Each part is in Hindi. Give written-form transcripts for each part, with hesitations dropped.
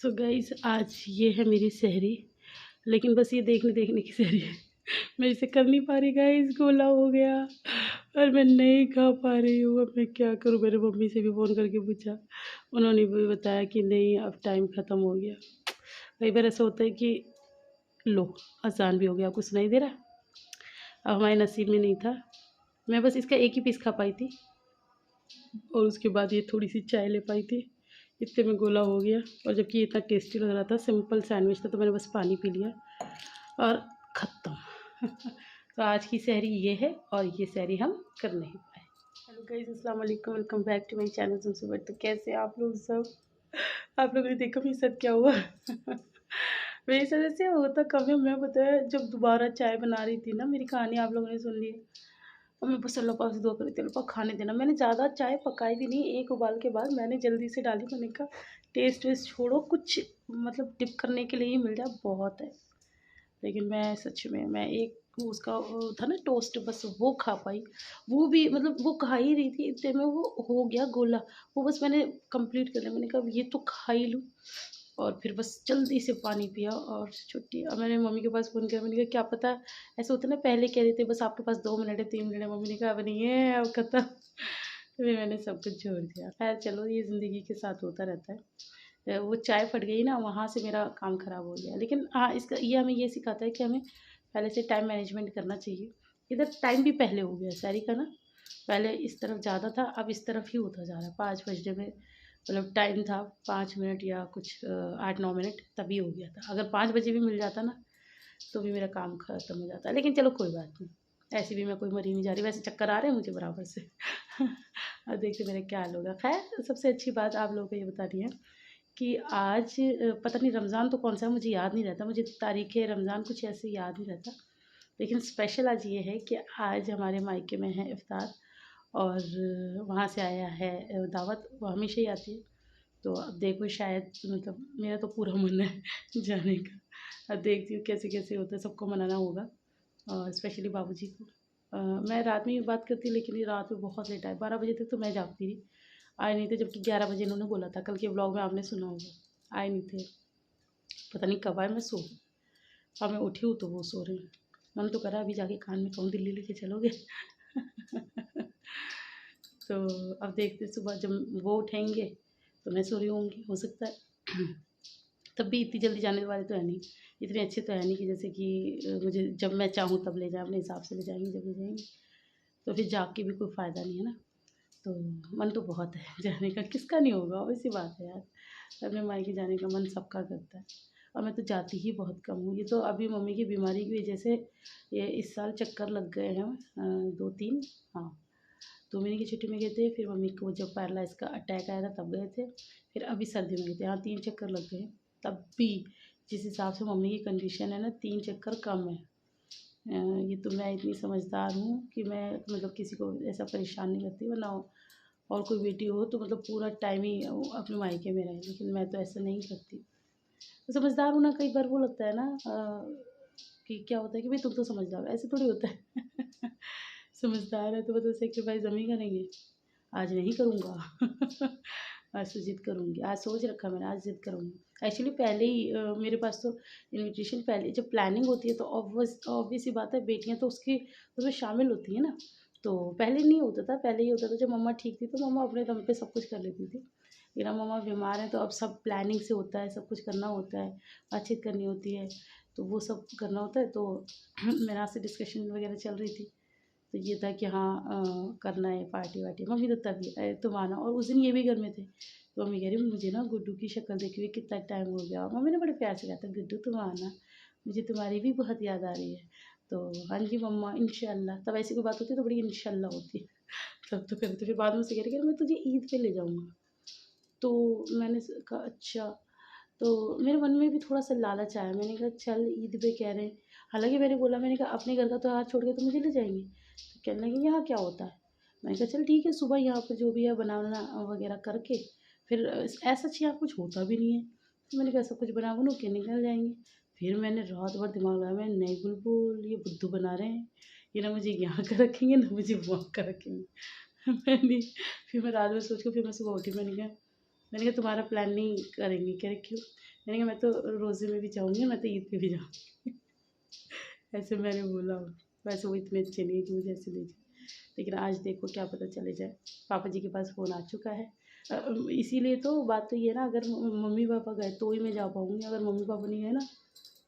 सो गाइस आज ये है मेरी सहरी, लेकिन बस ये देखने देखने की सहरी है। मैं इसे कर नहीं पा रही गाइस, गोला हो गया और मैं नहीं खा पा रही हूँ। अब मैं क्या करूँ? मेरे मम्मी से भी फ़ोन करके पूछा, उन्होंने भी बताया कि नहीं अब टाइम ख़त्म हो गया। कई बार ऐसा होता है कि लो आसान भी हो गया, कुछ नहीं दे रहा, अब हमारे नसीब में नहीं था। मैं बस इसका एक ही पीस खा पाई थी और उसके बाद ये थोड़ी सी चाय ले पाई थी, इतने में गोला हो गया। और जबकि ये इतना टेस्टी लग रहा था, सिंपल सैंडविच था, तो मैंने बस पानी पी लिया और ख़त्म। तो आज की सहरी ये है और ये सहरी हम कर नहीं पाए। हेलो गाइस, अस्सलाम वालेकुम, welcome back to my channel तुमसे बट। तो कैसे हैं आप लोग सब? आप लोगों ने देखा मेरे साथ क्या हुआ? मेरे साथ ऐसे होता कम है। मैं बताया जब दोबारा चाय बना रही थी ना, मेरी कहानी आप लोगों ने सुन ली, और मैं बस अल्लाह पाक से दुआ करी थी, अल्लाह पाक खाने देना। मैंने ज़्यादा चाय पकाई भी नहीं, एक उबाल के बाद मैंने जल्दी से डाली। मैंने कहा टेस्ट वेस्ट छोड़ो, कुछ मतलब डिप करने के लिए ही मिल जाए बहुत है। लेकिन मैं सच में मैं एक उसका वो था ना टोस्ट, बस वो खा पाई। वो भी मतलब वो खा ही रही थी, इतने में वो हो गया गोला। वो बस मैंने कंप्लीट कर लिया। मैंने कहा ये तो खा ही लूँ, और फिर बस जल्दी से पानी पिया और छुट्टी। अब मैंने मम्मी के पास फ़ोन किया, मैंने कहा क्या पता ऐसा होता है ना, पहले कह रहे थे बस आपके पास 2 मिनट है 3 मिनट है। मम्मी ने कहा अब नहीं है, अब खत्म। तो फिर मैंने सब कुछ छोड़ दिया। खैर चलो, ये ज़िंदगी के साथ होता रहता है। वो चाय फट गई ना, वहाँ से मेरा काम ख़राब हो गया। लेकिन हाँ, इसका ये हमें ये सिखाता है कि हमें पहले से टाइम मैनेजमेंट करना चाहिए। इधर टाइम भी पहले हो गया सारी का ना, पहले इस तरफ ज़्यादा था, अब इस तरफ ही होता जा रहा है। 5 बजने में मतलब टाइम था 5 मिनट या कुछ 8-9 मिनट, तभी हो गया था। अगर 5 बजे भी मिल जाता ना, तो भी मेरा काम ख़त्म हो जाता। लेकिन चलो कोई बात नहीं, ऐसे भी मैं कोई मरी नहीं जा रही। वैसे चक्कर आ रहे हैं मुझे बराबर से। अब देखते मेरा क्या हाल होगा। खैर सबसे अच्छी बात आप लोगों को ये बतानी है कि आज पता नहीं रमज़ान तो कौन सा है, मुझे याद नहीं रहता, मुझे तारीख़ रमज़ान कुछ ऐसे याद नहीं रहता। लेकिन स्पेशल आज ये है कि आज हमारे मायके में है इफ़्तार, और वहाँ से आया है दावत। वो हमेशा ही आती है, तो अब देखो शायद मतलब मेरा तो पूरा मन है जाने का। अब देखती हूँ कैसे कैसे होता है, सबको मनाना होगा और स्पेशली बाबूजी को। मैं रात में भी बात करती, लेकिन ये रात में बहुत लेट आए, 12 बजे तक तो मैं जागती रही, आए नहीं थे। जबकि 11 बजे इन्होंने बोला था, कल के ब्लॉग में आपने सुना होगा, आए नहीं थे। पता नहीं कब आए, मैं सो गई। अब मैं उठी हूँ तो वो सो रही हूँ। मन तो करा अभी जाके कान में कहूँ दिल्ली लेके चलोगे। तो अब देखते सुबह जब वो उठेंगे तो मैं सो रही होंगी, हो सकता है। तब भी इतनी जल्दी जाने वाले तो है नहीं, इतने अच्छे तो है नहीं कि जैसे कि मुझे जब मैं चाहूँ तब ले जाएँ, अपने हिसाब से ले जाएंगे जब ले जाएंगे। तो फिर जाग के भी कोई फ़ायदा नहीं है ना। तो मन तो बहुत है जाने का, किसका नहीं होगा, वैसी बात है यार। अपने मायके जाने का मन सबका करता है, और मैं तो जाती ही बहुत कम हूँ। ये तो अभी मम्मी की बीमारी की वजह से ये इस साल चक्कर लग गए हैं 2-3। हाँ, 2 महीने की छुट्टी में गए थे, फिर मम्मी को जब पैरालाइज़ का अटैक आया था तब गए थे, फिर अभी सर्दी में गए थे। हाँ, 3 चक्कर लग गए। तब भी जिस हिसाब से मम्मी की कंडीशन है ना, 3 चक्कर कम है। ये तो मैं इतनी समझदार हूँ कि मैं मतलब किसी को ऐसा परेशान नहीं करती, वरना और कोई बेटी हो तो मतलब पूरा टाइम ही अपने मायके में रहे। लेकिन मैं तो ऐसा नहीं करती, तो समझदार हूँ ना। कई बार वो लगता है ना कि क्या होता है कि भाई तुम तो समझदार हो, ऐसे थोड़ी होता है। समझदार है तो मतलब सेक्रीफाइस हम ही करेंगे। आज नहीं करूँगा। आज तो ज़िद करूँगी, आज सोच रखा मैंने, आज ज़िद करूँगी। एक्चुअली पहले ही मेरे पास तो इन्विटेशन पहले जब प्लानिंग होती है तो ऑब्वियस सी बात है, बेटियाँ तो उसकी उसमें शामिल होती हैं ना। तो पहले नहीं होता था, पहले ये होता था जब मम्मा ठीक थी तो मम्मा अपने दम पे सब कुछ कर लेती थी। लेकिन अब मम्मा बीमार हैं तो अब सब प्लानिंग से होता है, सब कुछ करना होता है, बातचीत करनी होती है, तो वो सब करना होता है। तो मेरे यहाँ से डिस्कशन वगैरह चल रही थी, तो ये था कि हाँ करना है पार्टी वार्टी। मम्मी तो तभी तुम आना। और उस दिन ये भी घर में थे, तो मम्मी कह रही मुझे ना गुड्डू की शक्ल देखे हुए कितना टाइम हो गया। मम्मी ने बड़े प्यार से कहा था गुड्डू तुम आना, मुझे तुम्हारी भी बहुत याद आ रही है। तो हाँ जी मम्मा इंशाल्लाह। तब ऐसी कोई बात होती है तो बड़ी इंशाल्लाह होती है। तब तो करते, फिर बाद में से कह रही मैं तुझे ईद पे ले जाऊँगा। तो मैंने कहा अच्छा। तो मेरे मन में भी थोड़ा-सा लालच आया, मैंने कहा चल ईद पे कह रहे हैं। हालाँकि मैंने बोला, मैंने कहा अपने घर का त्योहार छोड़ के तो मुझे ले जाएँगे? तो कहने लगे यहाँ क्या होता है? मैंने कहा चल ठीक है, सुबह यहाँ पे जो भी है बनाना वगैरह करके फिर ऐसा यहाँ कुछ होता भी नहीं है। तो मैंने कहा सब कुछ बना-बनू के निकल जाएँगे। फिर मैंने रात भर दिमाग लगाया, मैं नहीं बुलबुल ये बुद्धू बना रहे हैं, ये ना मुझे यहाँ का रखेंगे ना मुझे वहाँ का रखेंगे। मैंने फिर मैं रात में सोच के फिर मैं सुबह उठी, मैंने कहा मैंने कहा तुम्हारा प्लान नहीं करेंगे। कह रहे क्यों? मैंने कहा मैं तो रोज़े में भी जाऊँगी, मैं तो ईद पे भी जाऊँगी। ऐसे मैंने बोला। वैसे वो इतने अच्छे नहीं है कि मुझे ऐसे ले जाए, लेकिन आज देखो क्या पता चले जाए। पापा जी के पास फ़ोन आ चुका है। इसीलिए तो बात तो ये है ना, अगर मम्मी पापा गए तो ही मैं जा पाऊँगी, अगर मम्मी पापा नहीं गए ना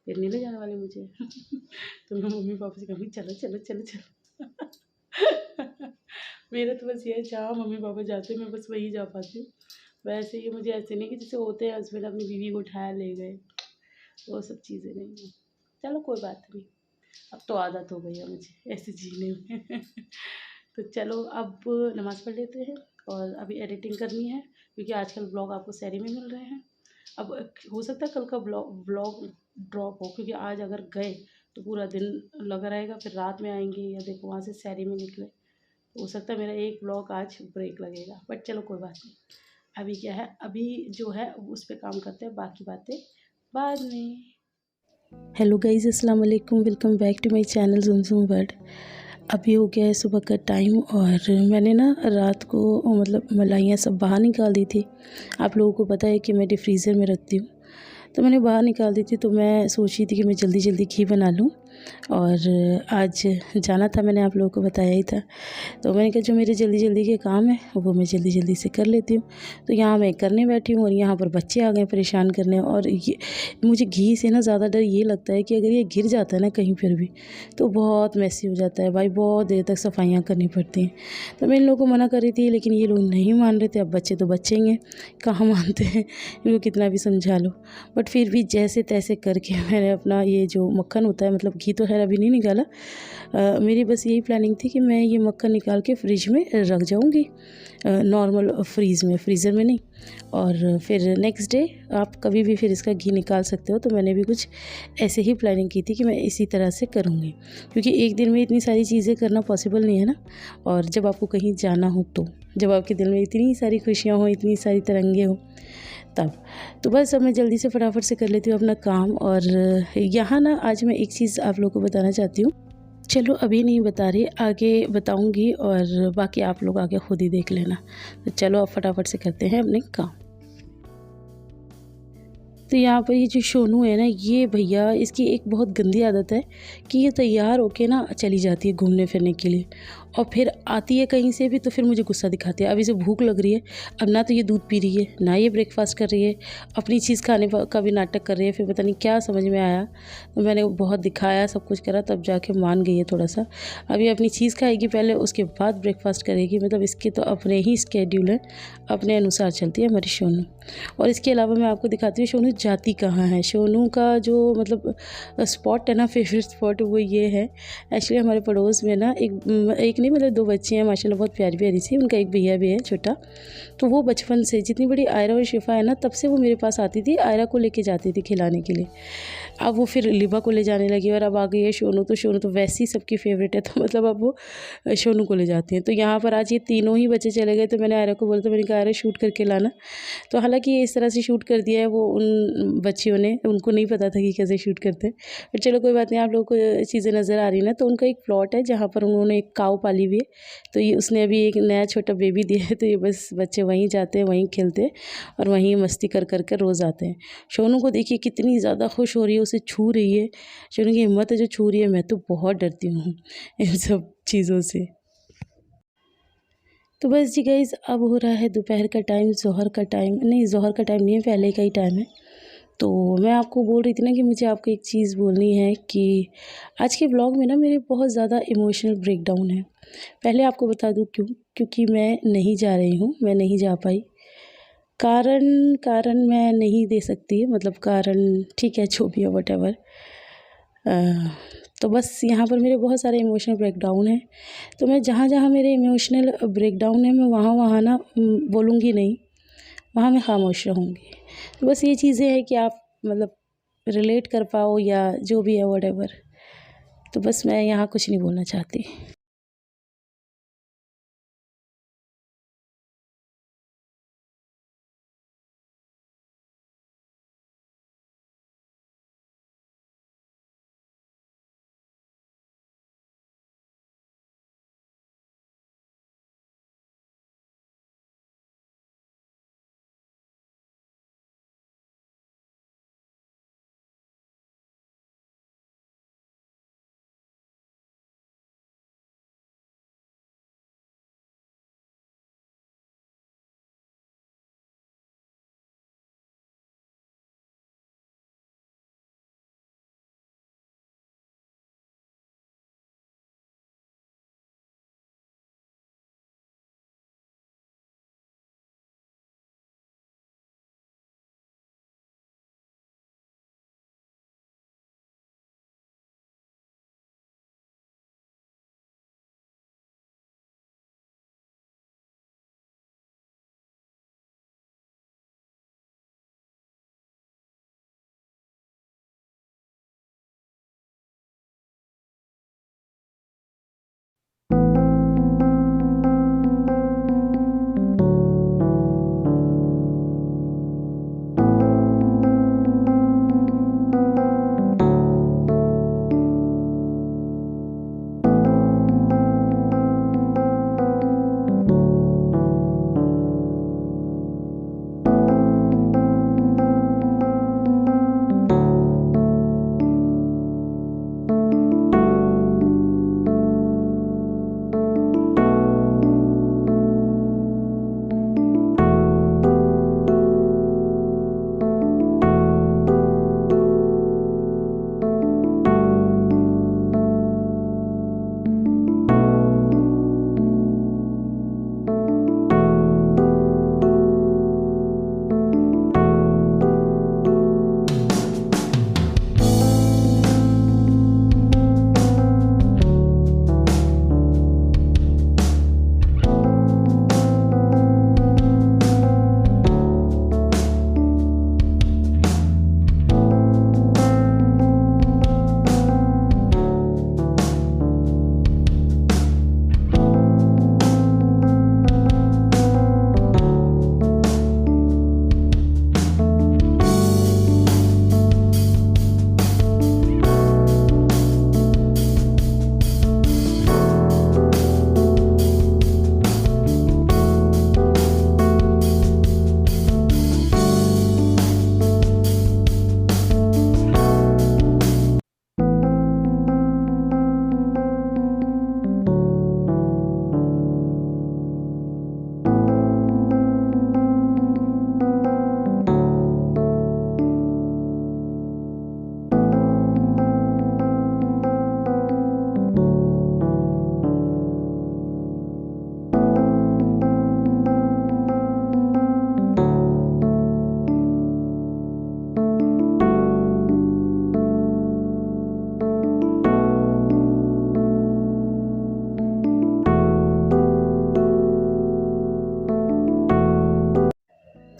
फिर नहीं ले जाने वाले मुझे। तो मैं मम्मी पापा से कहूँगी चलो चलो चलो चलो। मेरा तो बस ये है, जहाँ मम्मी पापा जाते हैं मैं बस वही जा पाती हूँ। वैसे ये मुझे ऐसे नहीं कि जैसे होते हैं हस्बैंड अपनी बीवी को उठाया ले गए, वो सब चीज़ें नहीं है। चलो कोई बात नहीं, अब तो आदत हो गई है मुझे ऐसे जीने में। तो चलो अब नमाज़ पढ़ लेते हैं और अभी एडिटिंग करनी है, क्योंकि आजकल ब्लॉग आपको शहरी में मिल रहे हैं। अब हो सकता है कल का ब्लॉग ड्रॉप हो, क्योंकि आज अगर गए तो पूरा दिन लगा रहेगा, फिर रात में आएंगे या देखो वहाँ से शहरी में निकले, तो हो सकता है मेरा एक ब्लॉग आज ब्रेक लगेगा। बट चलो कोई बात नहीं, अभी क्या है, अभी जो है उस पर काम करते हैं, बाकी बातें बाद में। हेलो गाइज़, अस्सलाम वालेकुम, welcome back to my channel Zumzum world. अभी हो गया है सुबह का टाइम और मैंने ना रात को मतलब मलाइयाँ सब बाहर निकाल दी थी। आप लोगों को पता है कि मैं डिफ्रीज़र में रखती हूँ, तो मैंने बाहर निकाल दी थी। तो मैं सोच रही थी कि मैं जल्दी जल्दी घी बना लूँ, और आज जाना था, मैंने आप लोगों को बताया ही था। तो मैंने कहा जो मेरे जल्दी जल्दी के काम है वो मैं जल्दी जल्दी से कर लेती हूँ। तो यहाँ मैं करने बैठी हूँ और यहाँ पर बच्चे आ गए परेशान करने। और ये मुझे घी से ना ज़्यादा डर ये लगता है कि अगर ये गिर जाता है ना कहीं पर भी तो बहुत मैसी हो जाता है भाई, बहुत देर तक सफाइयाँ करनी पड़ती हैं। तो मैं इन लोगों को मना कर रही थी, लेकिन ये लोग नहीं मान रहे थे। अब बच्चे तो बच्चे ही हैं, कहाँ मानते हैं, इनको कितना भी समझा लो। बट फिर भी जैसे तैसे करके मैंने अपना ये जो मक्खन होता है, मतलब घी तो खैर अभी नहीं निकाला, मेरी बस यही प्लानिंग थी कि मैं ये मक्खन निकाल के फ्रिज में रख जाऊंगी, नॉर्मल फ्रीज़र में नहीं। और फिर नेक्स्ट डे आप कभी भी फिर इसका घी निकाल सकते हो। तो मैंने भी कुछ ऐसे ही प्लानिंग की थी कि मैं इसी तरह से करूँगी, क्योंकि एक दिन में इतनी सारी चीज़ें करना पॉसिबल नहीं है ना। और जब आपको कहीं जाना हो, तो जब आपके दिल में इतनी सारी खुशियाँ हों, इतनी सारी तरंगे हों, तब तो बस अब मैं जल्दी से फटाफट से कर लेती हूँ अपना काम। और यहाँ ना आज मैं एक चीज़ आप लोगों को बताना चाहती हूँ। चलो अभी नहीं बता रही, आगे बताऊँगी, और बाकी आप लोग आगे खुद ही देख लेना। तो चलो अब फटाफट से करते हैं अपने काम। तो यहाँ पर ये जो सोनू है ना, ये भैया इसकी एक बहुत गंदी आदत है कि ये तैयार होके ना चली जाती है घूमने फिरने के लिए, और फिर आती है कहीं से भी तो फिर मुझे गुस्सा दिखाती है। अब इसे भूख लग रही है, अब ना तो ये दूध पी रही है, ना ये ब्रेकफास्ट कर रही है, अपनी चीज़ खाने का भी नाटक कर रही है। फिर पता नहीं क्या समझ में आया, तो मैंने बहुत दिखाया, सब कुछ करा, तब जाके मान गई है थोड़ा सा। अब ये अपनी चीज़ खाएगी पहले, उसके बाद ब्रेकफास्ट करेगी। मतलब इसके तो अपने ही स्केड्यूल है, अपने अनुसार चलती है हमारी सोनू। और इसके अलावा मैं आपको दिखाती हूँ सोनू जाती कहाँ है। सोनू का जो मतलब स्पॉट है ना, फेवरेट स्पॉट, वो ये है। एक्चुअली हमारे पड़ोस में ना एक नहीं मतलब 2 बच्ची हैं माशाल्लाह, बहुत प्यारी प्यारी सी। उनका एक भैया भी है छोटा। तो वो बचपन से, जितनी बड़ी आयरा और शिफा है ना, तब से वो मेरे पास आती थी, आयरा को लेके जाती थी खिलाने के लिए। अब वो फिर लिबा को ले जाने लगी, और अब आ गई है सोनू। तो सोनू तो वैसे ही सबकी फेवरेट है, तो मतलब अब वो सोनू को ले जाती हैं। तो यहाँ पर आज ये तीनों ही बच्चे चले गए, तो मैंने आयरा को बोला, तो मैंने कहा आयरा शूट करके लाना। तो हालांकि ये इस तरह से शूट कर दिया है वो उन बच्चियों ने, उनको नहीं पता था कि कैसे शूट करते हैं। पर चलो कोई बात नहीं, आप लोगों को चीज़ें नज़र आ रही है ना। तो उनका एक प्लॉट है जहाँ पर उन्होंने एक काऊ पाली हुई है, तो ये उसने अभी एक नया छोटा बेबी दिया है। तो ये बस बच्चे वहीं जाते हैं, वहीं खेलते हैं और वहीं मस्ती कर कर कर रोज़ आते हैं। सोनू को देखिए कितनी ज़्यादा खुश हो रही है, उसे छू रही है। सोनू की हिम्मत है जो छू रही है, मैं तो बहुत डरती हूँ इन सब चीज़ों से। तो बस जी गाइज़, अब हो रहा है दोपहर का टाइम, ज़ोहर का टाइम नहीं, ज़ोहर का टाइम नहीं है, पहले का ही टाइम है। तो मैं आपको बोल रही थी ना कि मुझे आपको एक चीज़ बोलनी है कि आज के व्लॉग में ना मेरे बहुत ज़्यादा इमोशनल ब्रेकडाउन है। पहले आपको बता दूँ क्यों, क्योंकि मैं नहीं जा रही हूँ, मैं नहीं जा पाई। कारण कारण मैं नहीं दे सकती, मतलब कारण ठीक है, जो भी है व्हाटएवर। तो बस यहाँ पर मेरे बहुत सारे इमोशनल ब्रेकडाउन हैं। तो मैं जहाँ जहाँ मेरे इमोशनल ब्रेकडाउन है, मैं वहाँ वहाँ ना बोलूँगी नहीं, वहाँ मैं खामोश रहूँगी। तो बस ये चीज़ें हैं कि आप मतलब रिलेट कर पाओ या जो भी है व्हाटएवर। तो बस मैं यहाँ कुछ नहीं बोलना चाहती।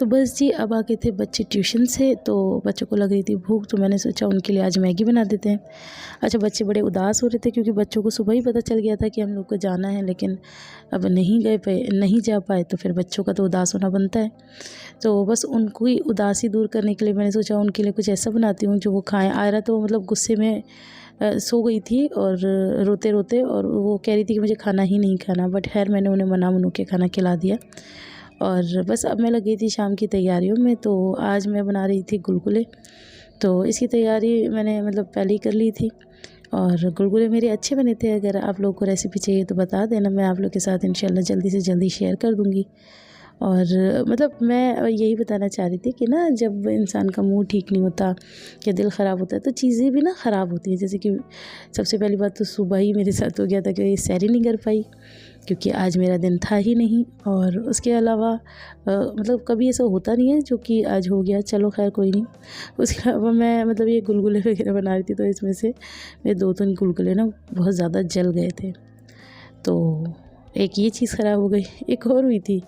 तो बस जी अब आ गए थे बच्चे ट्यूशन से, तो बच्चों को लग रही थी भूख, तो मैंने सोचा उनके लिए आज मैगी बना देते हैं। अच्छा, बच्चे बड़े उदास हो रहे थे क्योंकि बच्चों को सुबह ही पता चल गया था कि हम लोग को जाना है, लेकिन अब नहीं जा पाए, तो फिर बच्चों का तो उदास होना बनता है। तो बस उनको ही उदासी दूर करने के लिए मैंने सोचा उनके लिए कुछ ऐसा बनाती हूँ जो वो खाएँ। आयरा तो मतलब गुस्से में सो गई थी और रोते रोते, और वो कह रही थी कि मुझे खाना ही नहीं खाना, बट खैर मैंने उन्हें मना के खाना खिला दिया। और बस अब मैं लगी थी शाम की तैयारियों में। तो आज मैं बना रही थी गुलगुले, तो इसकी तैयारी मैंने मतलब पहले ही कर ली थी। और गुलगुले मेरे अच्छे बने थे। अगर आप लोगों को रेसिपी चाहिए तो बता देना, मैं आप लोग के साथ इंशाल्लाह जल्दी से जल्दी शेयर कर दूँगी। और मतलब मैं यही बताना चाह रही थी कि ना, जब इंसान का मूड ठीक नहीं होता या दिल ख़राब होता है तो चीज़ें भी ना ख़राब होती हैं। जैसे कि सबसे पहली बात तो सुबह ही मेरे साथ हो गया था कि सैर नहीं कर पाई क्योंकि आज मेरा दिन था ही नहीं। और उसके अलावा मतलब कभी ऐसा होता नहीं है जो कि आज हो गया, चलो खैर कोई नहीं। उसके अलावा मैं मतलब ये गुलगुले वगैरह बना रही थी, तो इसमें से मेरे 2-3 गुलगुले ना बहुत ज़्यादा जल गए थे। तो एक ये चीज़ ख़राब हो गई। एक और हुई थी,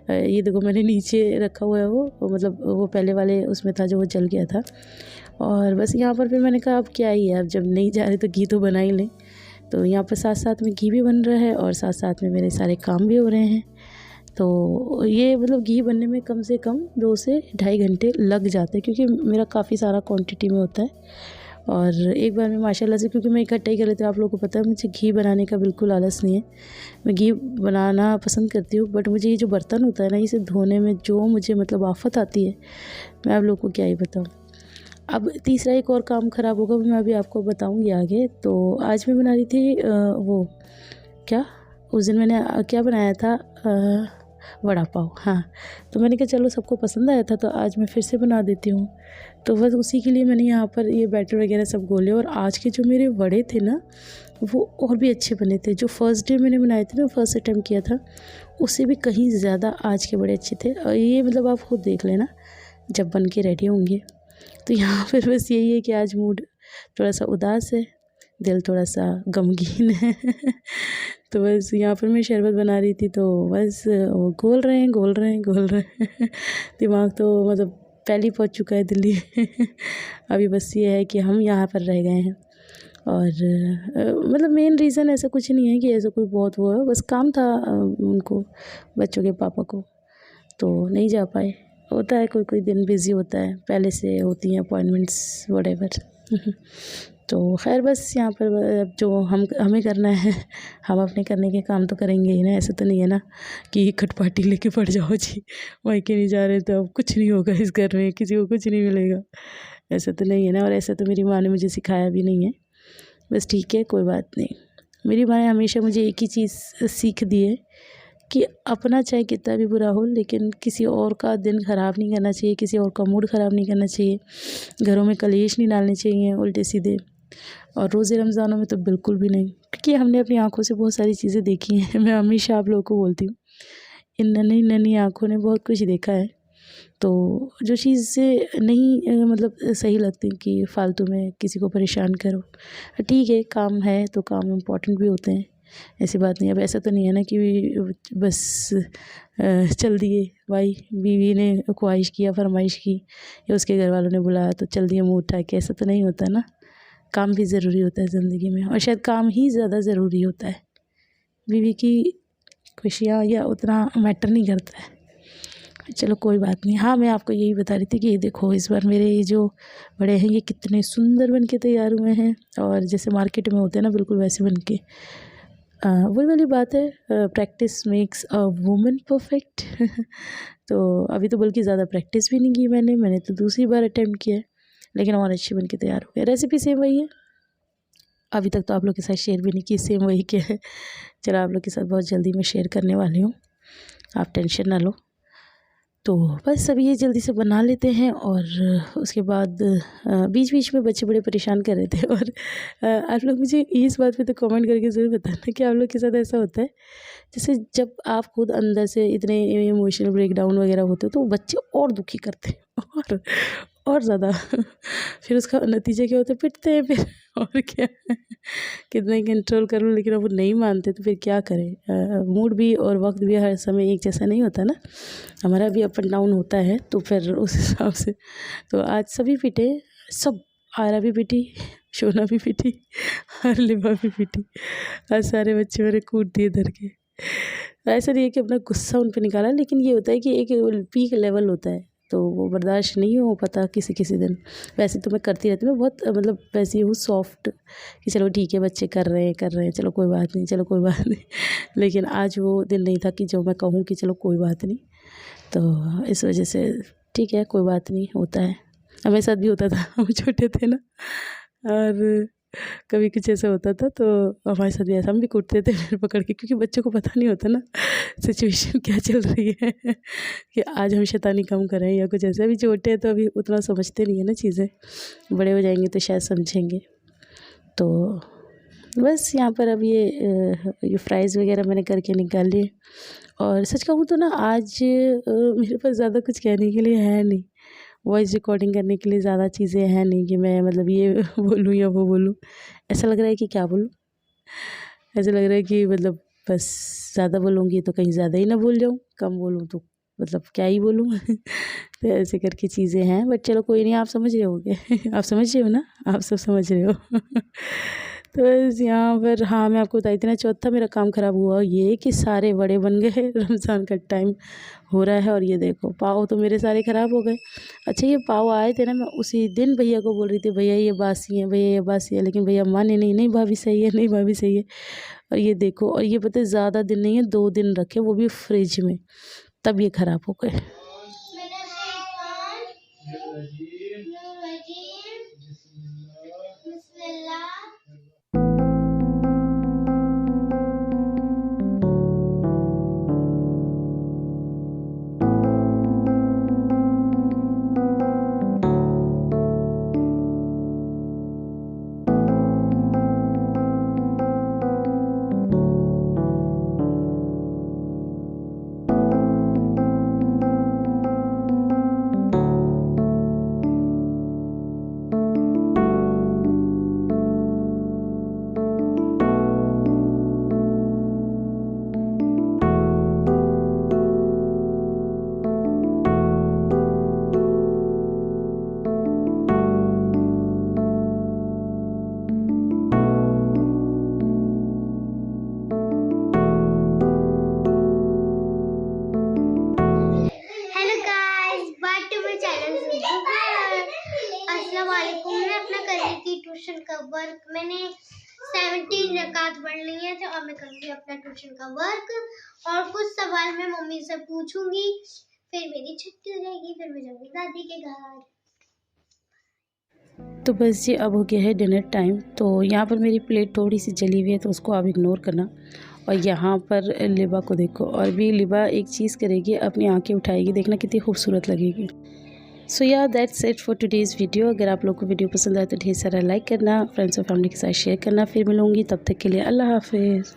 ये देखो मैंने नीचे रखा हुआ है वो मतलब वो पहले वाले उसमें था जो वो जल गया था। और बस यहाँ पर फिर मैंने कहा अब क्या ही है, अब जब नहीं जा रहे तो घी तो बना ही लें। तो यहाँ पर साथ साथ में घी भी बन रहा है और साथ साथ में मेरे सारे काम भी हो रहे हैं। तो ये मतलब घी बनने में कम से कम 2 से ढाई घंटे लग जाते हैं क्योंकि मेरा काफ़ी सारा क्वांटिटी में होता है। और एक बार में माशाल्लाह से, क्योंकि मैं इकट्ठा ही कर लेती हूँ, आप लोगों को पता है मुझे घी बनाने का बिल्कुल आलस नहीं है। मैं घी बनाना पसंद करती हूँ, बट मुझे ये जो बर्तन होता है ना, इसे धोने में जो मुझे मतलब आफत आती है, मैं आप लोगों को क्या ही बताऊँ। अब तीसरा एक और काम ख़राब होगा, मैं अभी आपको बताऊँगी आगे। तो आज मैं बना रही थी वो क्या, उस दिन मैंने क्या बनाया था, वड़ा पाव। हाँ, तो मैंने कहा चलो सबको पसंद आया था तो आज मैं फिर से बना देती हूँ। तो बस उसी के लिए मैंने यहाँ पर ये बैटर वगैरह सब घोले। और आज के जो मेरे वड़े थे ना, वो और भी अच्छे बने थे। जो फर्स्ट डे मैंने बनाए थे ना, फर्स्ट अटैम्प्ट किया था, उससे भी कहीं ज़्यादा आज के बड़े अच्छे थे। और ये मतलब आप खुद देख लेना जब बन के रेडी होंगे। तो यहाँ पर बस यही है कि आज मूड थोड़ा सा उदास है, दिल थोड़ा सा गमगीन है। तो बस यहाँ पर मैं शरबत बना रही थी, तो बस वो घोल रहे हैं। दिमाग तो मतलब पहले ही पहुँच चुका है दिल्ली। अभी बस ये है कि हम यहाँ पर रह गए हैं। और मतलब मेन रीज़न ऐसा कुछ नहीं है कि ऐसा कोई बहुत वो है, बस काम था उनको, बच्चों के पापा को, तो नहीं जा पाए। होता है, कोई कोई दिन बिज़ी होता है, पहले से होती हैं अपॉइंटमेंट्स व्हाटएवर। तो खैर बस यहाँ पर अब जो हमें करना है, हम अपने करने के काम तो करेंगे ही ना। ऐसा तो नहीं है ना कि खटपाटी लेके पड़ जाओ जी, मायके नहीं जा रहे तो अब कुछ नहीं होगा इस घर में, किसी को कुछ नहीं मिलेगा, ऐसा तो नहीं है ना। और ऐसा तो मेरी माँ ने मुझे सिखाया भी नहीं है। बस ठीक है, कोई बात नहीं। मेरी माँ ने हमेशा मुझे एक ही चीज़ सीख दी है कि अपना चाहे कितना भी बुरा हो, लेकिन किसी और का दिन ख़राब नहीं करना चाहिए, किसी और का मूड ख़राब नहीं करना चाहिए, घरों में कलेश नहीं डालने चाहिए उल्टे सीधे। और रोज़े रमज़ानों में तो बिल्कुल भी नहीं, क्योंकि हमने अपनी आँखों से बहुत सारी चीज़ें देखी हैं। मैं हमेशा आप लोगों को बोलती हूँ, इन नन्ही नन्ही आँखों ने बहुत कुछ देखा है। तो जो चीज़ें नहीं मतलब सही लगती कि फ़ालतू में किसी को परेशान करो, ठीक है काम है तो काम इम्पोर्टेंट भी होते हैं, ऐसी बात नहीं। अब ऐसा तो नहीं है ना कि बस चल दिए भाई, बीवी ने ख्वाहिश की या फरमाइश की या उसके घर वालों ने बुलाया तो चल दिए मुँह उठा के, ऐसा तो नहीं होता ना। काम भी ज़रूरी होता है ज़िंदगी में, और शायद काम ही ज़्यादा ज़रूरी होता है। बीवी की खुशियाँ या उतना मैटर नहीं करता है। चलो कोई बात नहीं। हाँ, मैं आपको यही बता रही थी कि ये देखो इस बार मेरे ये जो बड़े हैं ये कितने सुंदर बन के तैयार हुए हैं, और जैसे मार्केट में होते हैं ना बिल्कुल वैसे बन के। वही वाली बात है, practice makes a woman perfect. तो अभी तो बल्कि ज़्यादा प्रैक्टिस भी नहीं की मैंने तो दूसरी बार अटैम्प्ट किया है, लेकिन और अच्छे बन के तैयार हो गया। रेसिपी सेम वही है, अभी तक तो आप लोग के साथ शेयर भी नहीं की, सेम वही क्या है। चलो आप लोग के साथ बहुत जल्दी मैं शेयर करने वाली हूँ, आप टेंशन ना लो। तो बस अभी ये जल्दी से बना लेते हैं। और उसके बाद बीच बीच में बच्चे बड़े परेशान कर रहे थे। और आप लोग मुझे इस बात पे तो कमेंट करके ज़रूर बताना कि आप लोग के साथ ऐसा होता है, जैसे जब आप खुद अंदर से इतने इमोशनल ब्रेकडाउन वगैरह होते हो तो बच्चे और दुखी करते हैं। और ज़्यादा फिर उसका नतीजा क्या होता है, पिटते हैं फिर और क्या कितना ही कंट्रोल कर लूँ लेकिन अब वो नहीं मानते तो फिर क्या करें। मूड भी और वक्त भी हर समय एक जैसा नहीं होता ना, हमारा भी अप एंड डाउन होता है, तो फिर उस हिसाब से तो आज सभी पिटे, सब आयरा भी पिटी, शोना भी पिटी और लिबा भी पिटी। आज सारे बच्चे मेरे कूट दिए धर के। ऐसा नहीं है कि अपना गुस्सा उन पे निकाला, लेकिन ये होता है कि एक पीक लेवल होता है तो वो बर्दाश्त नहीं हो पाता किसी किसी दिन। वैसे तो मैं करती रहती हूँ, मैं बहुत मतलब वैसे हूँ सॉफ्ट कि चलो ठीक है बच्चे कर रहे हैं चलो कोई बात नहीं, चलो कोई बात नहीं। लेकिन आज वो दिन नहीं था कि जो मैं कहूँ कि चलो कोई बात नहीं, तो इस वजह से ठीक है कोई बात नहीं, होता है। हमारे साथ भी होता था, हम छोटे थे ना, और कभी कुछ ऐसा होता था तो हमारे साथ भी ऐसा, हम भी कूटते थे फिर पकड़ के, क्योंकि बच्चों को पता नहीं होता ना सिचुएशन क्या चल रही है कि आज हम शैतानी कम करें या कुछ ऐसा। अभी छोटे हैं तो अभी उतना समझते नहीं है ना चीज़ें, बड़े हो जाएंगे तो शायद समझेंगे। तो बस यहाँ पर अब ये फ्राइज़ वगैरह मैंने करके निकाल लिए। और सच कहूँ तो ना आज मेरे पास ज़्यादा कुछ कहने के लिए है नहीं, वॉइस रिकॉर्डिंग करने के लिए ज़्यादा चीज़ें हैं नहीं कि मैं मतलब ये बोलूँ या वो बोलूँ। ऐसा लग रहा है कि क्या बोलूँ, ऐसा लग रहा है कि मतलब बस ज़्यादा बोलूँगी तो कहीं ज़्यादा ही ना बोल जाऊँ, कम बोलूँ तो मतलब क्या ही बोलूँ तो ऐसे करके चीज़ें हैं, बट चलो कोई नहीं, आप समझ रहे होगे आप समझ रहे हो ना, आप सब समझ रहे हो तो बस यहाँ पर हाँ, मैं आपको बताई थी ना, चौथा मेरा काम ख़राब हुआ ये कि सारे बड़े बन गए रमज़ान का टाइम हो रहा है और ये देखो पाव तो मेरे सारे ख़राब हो गए। अच्छा ये पाव आए थे ना, मैं उसी दिन भैया को बोल रही थी भैया ये बासी हैं, भैया ये बासी है, लेकिन भैया माने नहीं, नहीं भाभी सही है, नहीं भाभी सही है। और ये देखो, और ये पता है ज़्यादा दिन नहीं है, 2 दिन रखे वो भी फ्रिज में, तब ये ख़राब हो गए। मैं अपना कर रही थी ट्यूशन का वर्क। मैंने 17 रकात पढ़ ली है, तो अब मैं करूँगी अपना ट्यूशन का वर्क और कुछ सवाल मैं मम्मी से पूछूंगी, फिर मेरी छुट्टी हो जाएगी, फिर मैं जाऊँगी दादी के घर। तो बस जी अब हो गया है डिनर टाइम। तो यहाँ पर मेरी प्लेट थोड़ी सी जली हुई है तो उसको आप इग्नोर करना। और यहाँ पर लिबा को देखो, और भी लिबा एक चीज़ करेगी, अपनी आंखें उठाएगी, देखना कितनी खूबसूरत लगेगी। सो या that's it for today's video. अगर आप लोग को वीडियो पसंद आए तो ढेर सारा लाइक करना, फ्रेंड्स और फैमिली के साथ शेयर करना। फिर मिलूँगी, तब तक के लिए अल्लाह हाफिज़।